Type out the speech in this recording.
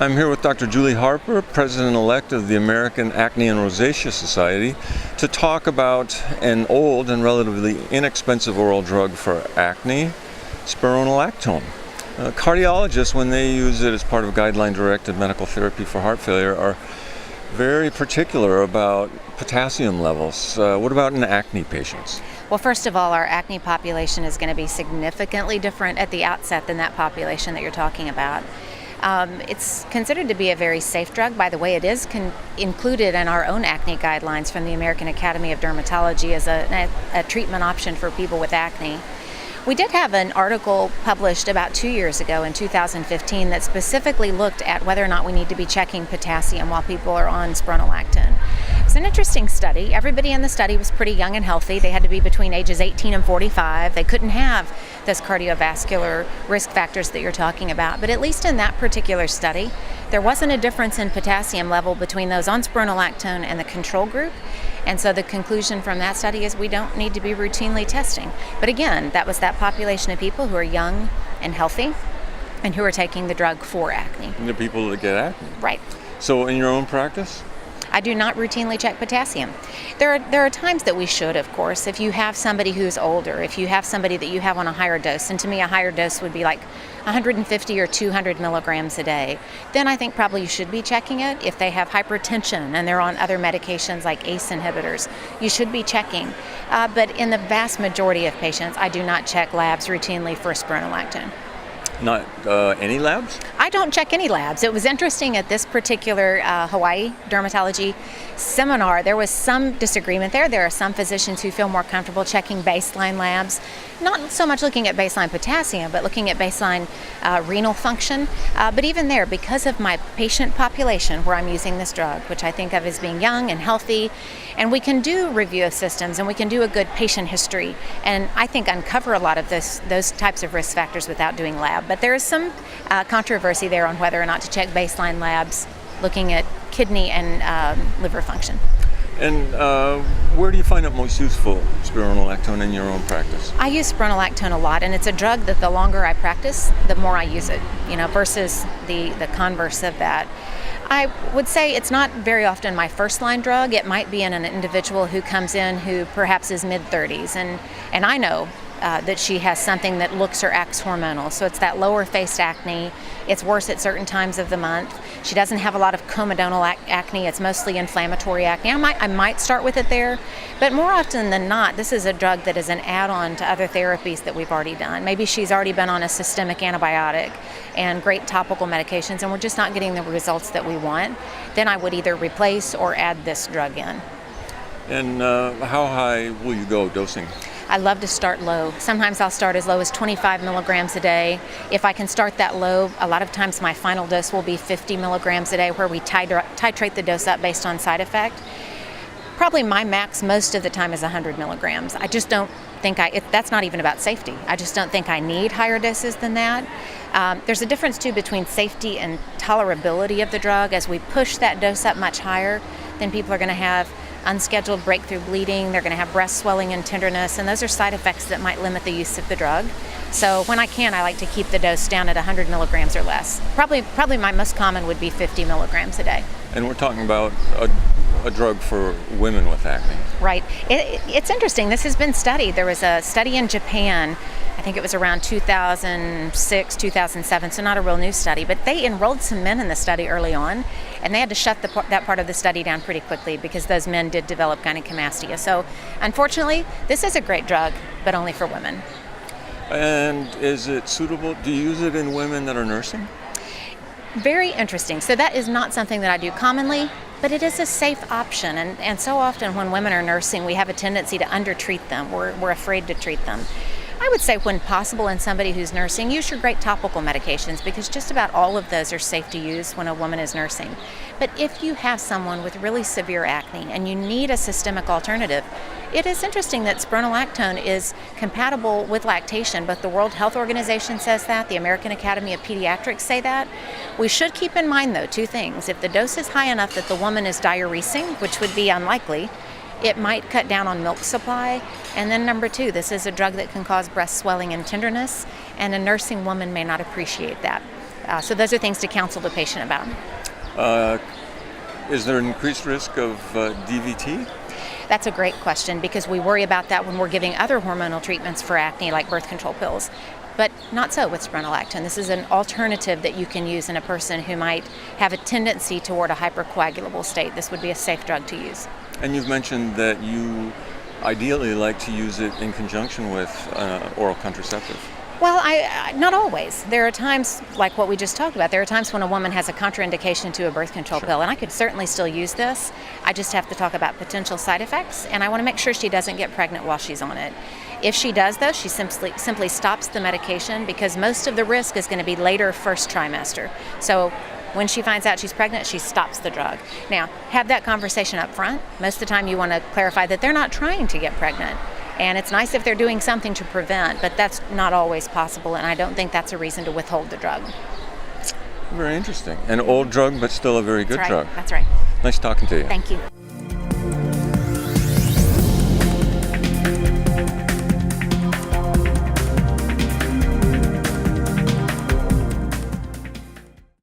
I'm here with Dr. Julie Harper, President-elect of the American Acne and Rosacea Society, to talk about an old and relatively inexpensive oral drug for acne, Spironolactone. Cardiologists, when they use it as part of guideline-directed medical therapy for heart failure, are very particular about potassium levels. What about in acne patients? Well, first of all, our acne population is going to be significantly different at the outset than that population that you're talking about. It's considered to be a very safe drug. By the way, it is included in our own acne guidelines from the American Academy of Dermatology as a treatment option for people with acne. We did have an article published about 2 years ago in 2015 that specifically looked at whether or not we need to be checking potassium while people are on spironolactone. It was an interesting study. Everybody in the study was pretty young and healthy. They had to be between ages 18 and 45. They couldn't have those cardiovascular risk factors that you're talking about. But at least in that particular study, there wasn't a difference in potassium level between those on spironolactone and the control group. And so the conclusion from that study is we don't need to be routinely testing. But again, that was that population of people who are young and healthy and who are taking the drug for acne. And the people that get acne. Right. So in your own practice? I do not routinely check potassium. There are times that we should, of course. If you have somebody who's older, if you have somebody that you have on a higher dose, and to me a higher dose would be like 150 or 200 milligrams a day, then I think probably you should be checking it. If they have hypertension and they're on other medications like ACE inhibitors, you should be checking. But in the vast majority of patients, I do not check labs routinely for spironolactone. Not any labs? I don't check any labs. It was interesting at this particular Hawaii dermatology seminar, there was some disagreement there. There are some physicians who feel more comfortable checking baseline labs, not so much looking at baseline potassium, but looking at baseline renal function. But even there, because of my patient population where I'm using this drug, which I think of as being young and healthy, and we can do review of systems and we can do a good patient history, and I think uncover a lot of those types of risk factors without doing lab. But there is some controversy there on whether or not to check baseline labs looking at kidney and liver function. And where do you find it most useful, spironolactone, in your own practice? I use spironolactone a lot, and it's a drug that the longer I practice, the more I use it, versus the converse of that. I would say it's not very often my first-line drug. It might be in an individual who comes in who perhaps is mid-30s, and I know that she has something that looks or acts hormonal. So it's that lower face acne. It's worse at certain times of the month. She doesn't have a lot of comedonal acne. It's mostly inflammatory acne. I might start with it there, but more often than not, this is a drug that is an add-on to other therapies that we've already done. Maybe she's already been on a systemic antibiotic and great topical medications, and we're just not getting the results that we want. Then I would either replace or add this drug in. And how high will you go dosing? I love to start low. Sometimes I'll start as low as 25 milligrams a day. If I can start that low, a lot of times my final dose will be 50 milligrams a day, where we titrate the dose up based on side effect. Probably my max most of the time is 100 milligrams. I just don't think that's not even about safety. I just don't think I need higher doses than that. There's a difference too between safety and tolerability of the drug. As we push that dose up much higher, then people are going to have unscheduled breakthrough bleeding, they're going to have breast swelling and tenderness, and those are side effects that might limit the use of the drug. So when I can, I like to keep the dose down at 100 milligrams or less. Probably my most common would be 50 milligrams a day. And we're talking about a drug for women with acne. Right. It's interesting. This has been studied. There was a study in Japan, I think it was around 2006, 2007, so not a real new study, but they enrolled some men in the study early on, and they had to shut that part of the study down pretty quickly because those men did develop gynecomastia. So unfortunately, this is a great drug, but only for women. And is it suitable? Do you use it in women that are nursing? Very interesting. So that is not something that I do commonly, but it is a safe option. And so often when women are nursing, we have a tendency to undertreat them. We're afraid to treat them. I would say when possible in somebody who's nursing, use your great topical medications, because just about all of those are safe to use when a woman is nursing. But if you have someone with really severe acne and you need a systemic alternative, it is interesting that spironolactone is compatible with lactation. Both the World Health Organization says that, the American Academy of Pediatrics say that. We should keep in mind, though, two things. If the dose is high enough that the woman is diuresing, which would be unlikely, it might cut down on milk supply. And then number two, this is a drug that can cause breast swelling and tenderness, and a nursing woman may not appreciate that. So those are things to counsel the patient about. Is there an increased risk of DVT? That's a great question because we worry about that when we're giving other hormonal treatments for acne like birth control pills. But not so with spironolactone. This is an alternative that you can use in a person who might have a tendency toward a hypercoagulable state. This would be a safe drug to use. And you've mentioned that you ideally like to use it in conjunction with oral contraceptive. Well, I not always. There are times, like what we just talked about, there are times when a woman has a contraindication to a birth control pill, and I could certainly still use this. I just have to talk about potential side effects, and I want to make sure she doesn't get pregnant while she's on it. If she does, though, she simply stops the medication because most of the risk is going to be later first trimester. So when she finds out she's pregnant, she stops the drug. Now, have that conversation up front. Most of the time you want to clarify that they're not trying to get pregnant. And it's nice if they're doing something to prevent, but that's not always possible, and I don't think that's a reason to withhold the drug. Very interesting. An old drug, but still a very good That's right. drug. That's right. Nice talking to you. Thank you.